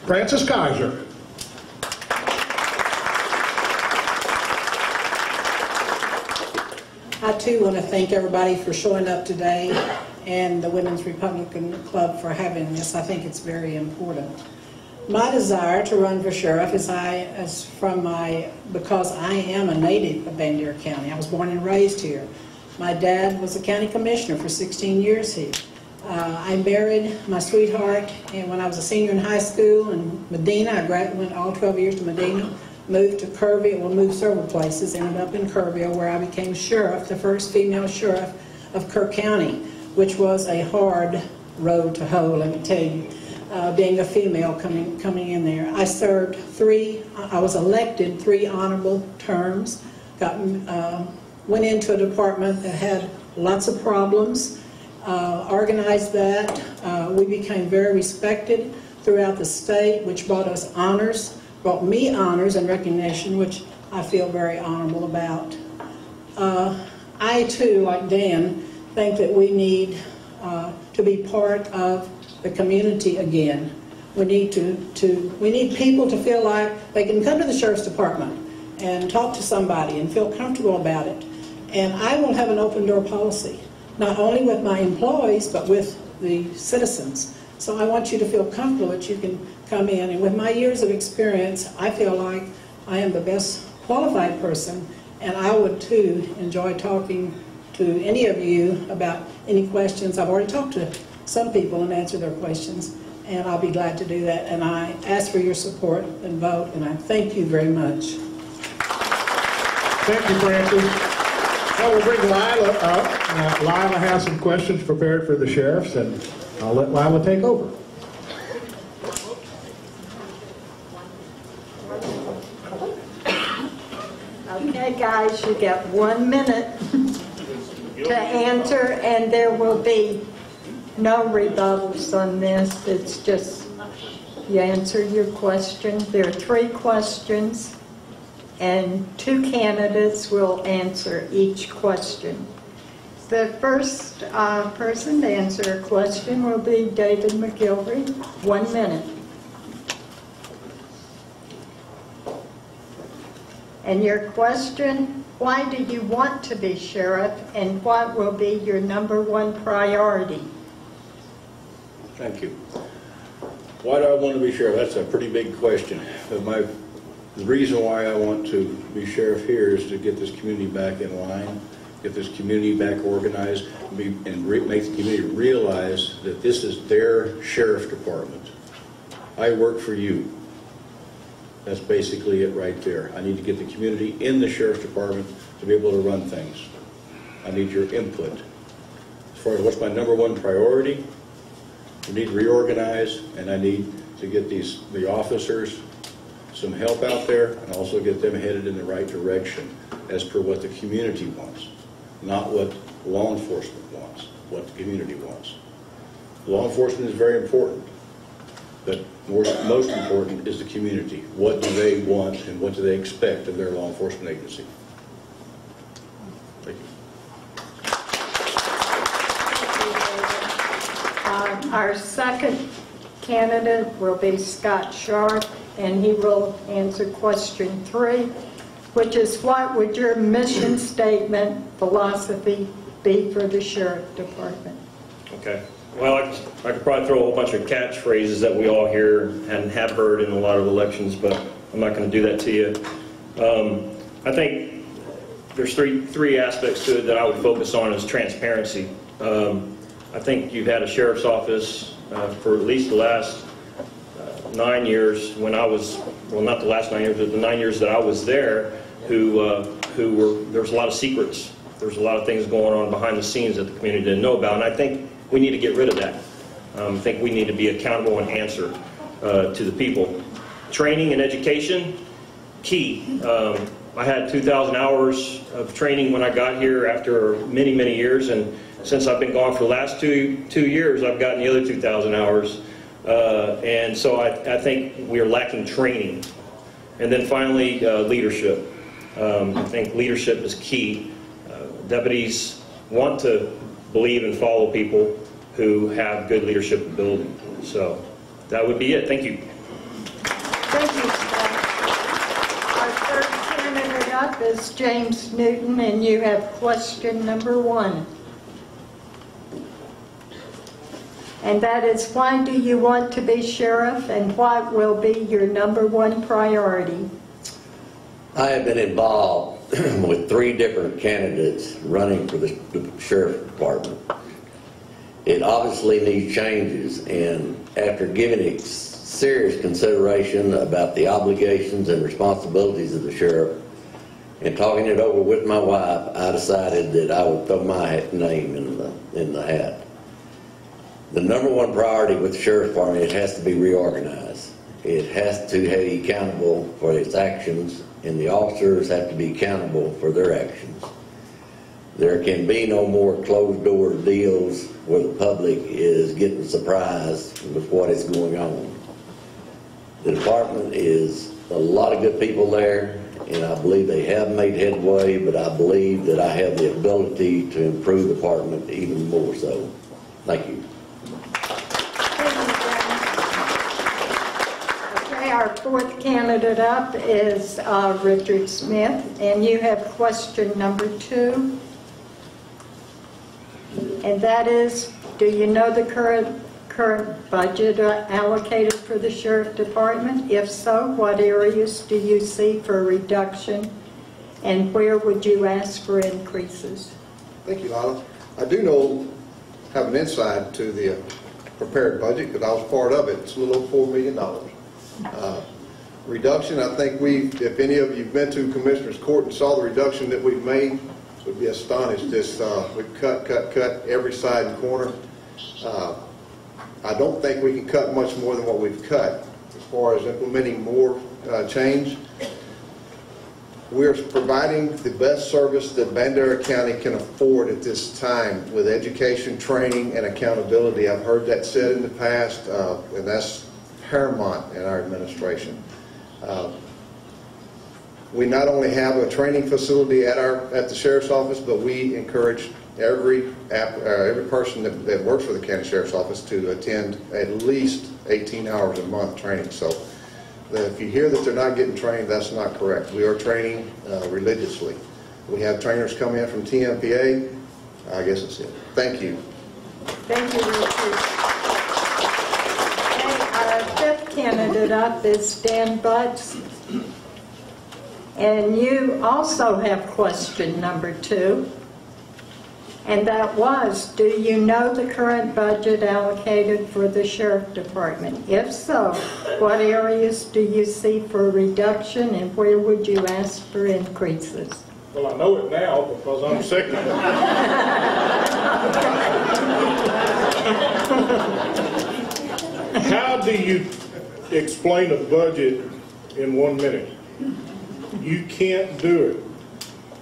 Frances Kaiser. I too want to thank everybody for showing up today and the Women's Republican Club for having this. I think it's very important. My desire to run for sheriff because I am a native of Bandera County. I was born and raised here. My dad was a county commissioner for 16 years here. I married my sweetheart and when I was a senior in high school in Medina. I went all 12 years to Medina, moved to Kerrville, well, moved several places, ended up in Kerrville where I became sheriff, the first female sheriff of Kerr County, which was a hard road to hoe, let me tell you, being a female coming in there. I served I was elected 3 honorable terms, went into a department that had lots of problems, organized that. We became very respected throughout the state, which brought us honors, brought me honors and recognition, which I feel very honorable about. I too, like Dan, think that we need to be part of the community again. We need we need people to feel like they can come to the Sheriff's Department and talk to somebody and feel comfortable about it. And I will have an open door policy, not only with my employees, but with the citizens. So I want you to feel comfortable that you can come in. And with my years of experience, I feel like I am the best qualified person, and I would too enjoy talking to any of you about any questions. I've already talked to some people and answered their questions, and I'll be glad to do that. And I ask for your support and vote, and I thank you very much. Thank you, Frances. Now we'll bring Lila up. Lila has some questions prepared for the sheriffs, and I'll let Lila take over. Okay, guys, you get 1 minute to answer, and there will be no rebuttals on this. It's just you answer your question. There are 3 questions, and 2 candidates will answer each question. The first person to answer a question will be David McGilvray. 1 minute. And your question, why do you want to be sheriff, and what will be your #1 priority? Thank you. Why do I want to be sheriff? That's a pretty big question. But the reason why I want to be sheriff here is to get this community back in line, get this community back organized, and make the community realize that this is their sheriff department. I work for you. That's basically it right there. I need to get the community in the sheriff's department to be able to run things. I need your input. As far as what's my #1 priority, we need to reorganize, and I need to get the officers some help out there and also get them headed in the right direction as per what the community wants, not what law enforcement wants, what the community wants. Law enforcement is very important, but most important is the community. What do they want and what do they expect of their law enforcement agency? Thank you. Our second candidate will be Scott Sharp, and he will answer question 3, which is what would your mission statement philosophy be for the sheriff department? Okay. Well, I could probably throw a whole bunch of catchphrases that we all hear and have heard in a lot of elections, but I'm not going to do that to you. I think there's three aspects to it that I would focus on is transparency. I think you've had a sheriff's office for at least the last 9 years when I was, well, not the last 9 years, but the 9 years that I was there, there's a lot of secrets. There's a lot of things going on behind the scenes that the community didn't know about, and I think we need to get rid of that. I think we need to be accountable and answer to the people. Training and education, key. I had 2,000 hours of training when I got here after many, many years, and since I've been gone for the last two years, I've gotten the other 2,000 hours. And so I think we are lacking training. And then finally, leadership. I think leadership is key. Deputies want to believe and follow people who have good leadership ability. So that would be it. Thank you. Thank you, Scott. Our third candidate up is James Newton, and you have question number 1. And that is, why do you want to be sheriff, and what will be your number 1 priority? I have been involved with 3 different candidates running for the sheriff's department. It obviously needs changes, and after giving it serious consideration about the obligations and responsibilities of the sheriff and talking it over with my wife, I decided that I would throw my name in the hat. The number 1 priority with the sheriff's department, it has to be reorganized. It has to be accountable for its actions, and the officers have to be accountable for their actions. There can be no more closed-door deals where the public is getting surprised with what is going on. The department is a lot of good people there, and I believe they have made headway, but I believe that I have the ability to improve the department even more so. Thank you. Okay, our 4th candidate up is Richard Smith, and you have question number 2. And that is, do you know the current budget allocated for the sheriff department? If so, what areas do you see for reduction, and where would you ask for increases? Thank you, Lila. I do have an insight to the prepared budget because I was part of it. It's a little over $4 million. Reduction, I think if any of you have been to Commissioner's Court and saw the reduction that we've made, would be astonished. We've cut every side and corner. I don't think we can cut much more than what we've cut as far as implementing more change. We're providing the best service that Bandera County can afford at this time with education, training, and accountability. I've heard that said in the past, and that's paramount in our administration. We not only have a training facility at the sheriff's office, but we encourage every person that works for the county sheriff's office to attend at least 18 hours a month training. So if you hear that they're not getting trained, that's not correct. We are training religiously. We have trainers come in from TMPA. I guess that's it. Thank you. Thank you, Richard. Okay, our 5th candidate up is Dan Butts. And you also have question number 2. And that was, do you know the current budget allocated for the sheriff department? If so, what areas do you see for reduction, and where would you ask for increases? Well, I know it now because I'm sick of it. How do you explain a budget in 1 minute? You can't do it.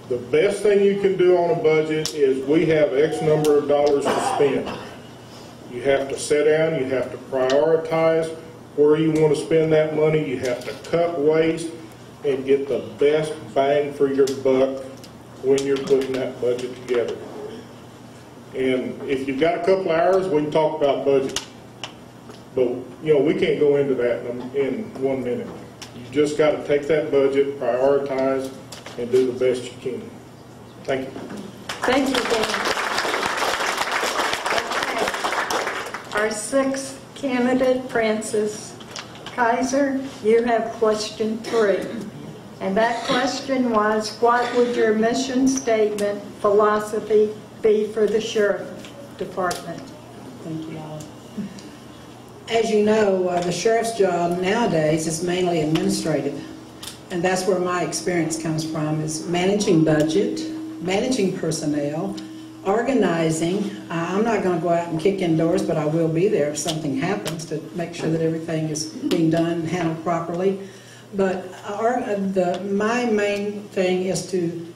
The best thing you can do on a budget is we have X number of dollars to spend. You have to sit down, you have to prioritize where you want to spend that money, you have to cut waste and get the best bang for your buck when you're putting that budget together. And if you've got a couple hours, we can talk about budget. But, we can't go into that in 1 minute. You just got to take that budget, prioritize, and do the best you can. Thank you. Thank you, Dan. Okay. Our 6th candidate, Francis Kaiser, you have question 3. And that question was, what would your mission statement philosophy be for the sheriff department? Thank you, Olive. As you know, the sheriff's job nowadays is mainly administrative. And that's where my experience comes from, is managing budget, managing personnel, organizing. I'm not going to go out and kick in doors, but I will be there if something happens to make sure that everything is being done and handled properly. But my main thing is to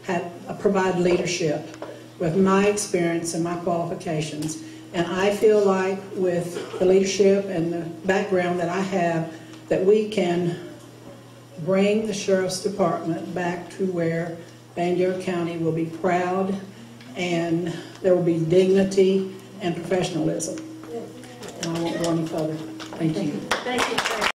provide leadership with my experience and my qualifications. And I feel like with the leadership and the background that I have, that we can bring the sheriff's department back to where Bandera County will be proud, and there will be dignity and professionalism. And I won't go any further. Thank you. Thank you.